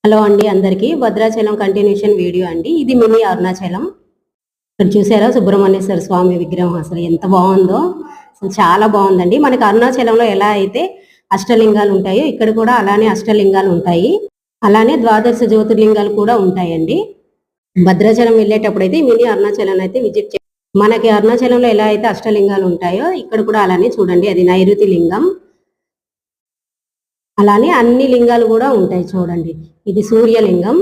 Hello అండి అందరికీ Bhadrachalam continuation video అండి. ఇది మినీ అరుణాచలం. ఇక్కడ చూసారా సుబ్రహ్మణ్యేశ్వర స్వామి విగ్రహం అసలు ఎంత బాగుందో. అసలు చాలా బాగుందండి. మనకి అరుణాచలంలో ఎలా అయితే అష్టలింగాలు ఉంటాయో ఇక్కడ కూడా అలానే అష్టలింగాలు ఉంటాయి. అలానే ద్వాదశ జ్యోతిర్లింగాలు కూడా ఉంటాయండి. భద్రాచలం వెళ్ళేటప్పుడు అయితే మినీ అరుణాచలం అయితే విజిట్ చేయాలి. మనకి అరుణాచలంలో ఎలా అయితే అష్టలింగాలు ఉంటాయో ఇక్కడ కూడా అలానే చూడండి. అది నైరుతి లింగం. అలానే అన్ని లింగాలు కూడా ఉంటాయి చూడండి. ఇది సూర్యలింగం.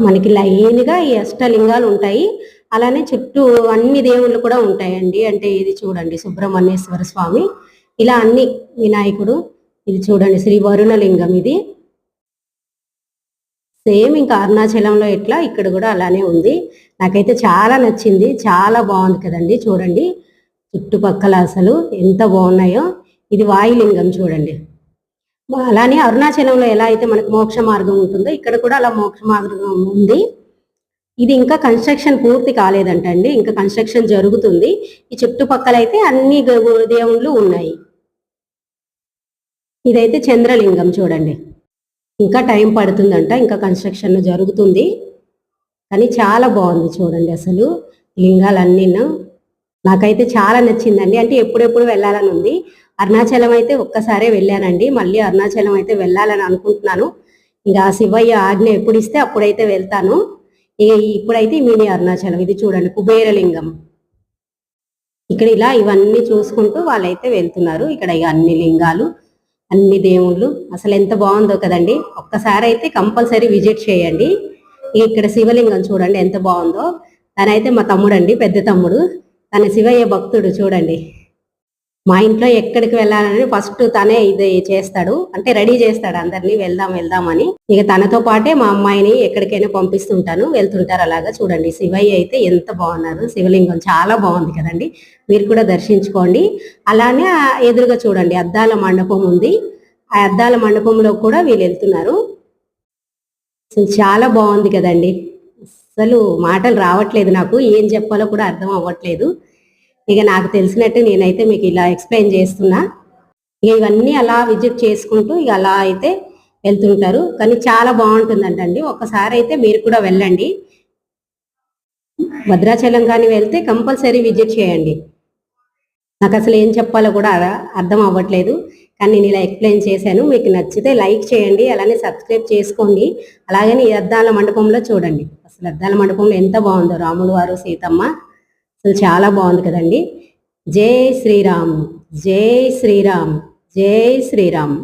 మనకి లైన్గా ఈ అష్టలింగాలు ఉంటాయి. అలానే చుట్టూ అన్ని దేవుళ్ళు కూడా ఉంటాయండి. అంటే ఇది చూడండి సుబ్రహ్మణ్యేశ్వర స్వామి, ఇలా అన్ని వినాయకుడు. ఇది చూడండి శ్రీ వరుణలింగం. ఇది సేమ్ ఇంకా అరుణాచలంలో ఎట్లా ఇక్కడ కూడా అలానే ఉంది. నాకైతే చాలా నచ్చింది, చాలా బాగుంది కదండి. చూడండి చుట్టుపక్కల అసలు ఎంత బాగున్నాయో. ఇది వాయులింగం చూడండి. అలానే అరుణాచలంలో ఎలా అయితే మనకు మోక్ష మార్గం ఉంటుందో ఇక్కడ కూడా అలా మోక్ష మార్గం ఉంది. ఇది ఇంకా కన్స్ట్రక్షన్ పూర్తి కాలేదంటండి, ఇంకా కన్స్ట్రక్షన్ జరుగుతుంది. ఈ చుట్టుపక్కల అయితే అన్ని దేవుళ్ళు ఉన్నాయి. ఇదైతే చంద్రలింగం చూడండి. ఇంకా టైం పడుతుందంట, ఇంకా కన్స్ట్రక్షన్ జరుగుతుంది. కానీ చాలా బాగుంది చూడండి అసలు లింగాలన్నీ. నాకైతే చాలా నచ్చిందండి. అంటే ఎప్పుడెప్పుడు వెళ్ళాలని ఉంది. అరుణాచలం అయితే ఒక్కసారే వెళ్ళానండి, మళ్ళీ అరుణాచలం అయితే వెళ్ళాలని అనుకుంటున్నాను. ఇంకా శివయ్య ఆజ్ఞ ఎప్పుడు ఇస్తే అప్పుడైతే వెళ్తాను. ఇప్పుడైతే మినీ అరుణాచలం. ఇది చూడండి కుబేరలింగం. ఇక్కడ ఇలా ఇవన్నీ చూసుకుంటూ వాళ్ళైతే వెళ్తున్నారు. ఇక్కడ ఇక అన్ని లింగాలు, అన్ని దేవుళ్ళు. అసలు ఎంత బాగుందో కదండి. ఒక్కసారి అయితే కంపల్సరీ విజిట్ చేయండి. ఇక్కడ శివలింగం చూడండి ఎంత బాగుందో. తనైతే మా తమ్ముడు అండి, పెద్ద తమ్ముడు. తన శివయ్య భక్తుడు చూడండి. మా ఇంట్లో ఎక్కడికి వెళ్ళాలని ఫస్ట్ తనే ఇది చేస్తాడు, అంటే రెడీ చేస్తాడు అందరినీ వెళ్దామని. ఇక తనతో పాటే మా అమ్మాయిని ఎక్కడికైనా పంపిస్తుంటాను, వెళ్తుంటారు అలాగా. చూడండి శివయ్య అయితే ఎంత బాగున్నారు. శివలింగం చాలా బాగుంది కదండి. మీరు కూడా దర్శించుకోండి. అలానే ఎదురుగా చూడండి అద్దాల మండపం ఉంది. ఆ అద్దాల మండపంలో కూడా వీళ్ళు వెళ్తున్నారు. చాలా బాగుంది కదండి. అసలు మాటలు రావట్లేదు, నాకు ఏం చెప్పాలో కూడా అర్థం అవ్వట్లేదు. ఇక నాకు తెలిసినట్టు నేనైతే మీకు ఇలా ఎక్స్ప్లెయిన్ చేస్తున్నా. ఇక ఇవన్నీ అలా విజిట్ చేసుకుంటూ ఇక అలా అయితే వెళ్తుంటారు. కానీ చాలా బాగుంటుందంటండి. ఒక్కసారి అయితే మీరు కూడా వెళ్ళండి. భద్రాచలం కానీ వెళ్తే కంపల్సరీ విజిట్ చేయండి. నాకు అసలు ఏం చెప్పాలో కూడా అర్థం అవ్వట్లేదు, కానీ నేను ఇలా ఎక్స్ప్లెయిన్ చేశాను. మీకు నచ్చితే లైక్ చేయండి, అలానే సబ్స్క్రైబ్ చేసుకోండి. అలాగని ఈ అద్దాల మండపంలో చూడండి. అసలు అద్దాల మండపంలో ఎంత బాగుందో రాములు వారు సీతమ్మ. అసలు చాలా బాగుంది కదండి. జై శ్రీరామ్, జై శ్రీరామ్, జై శ్రీరామ్.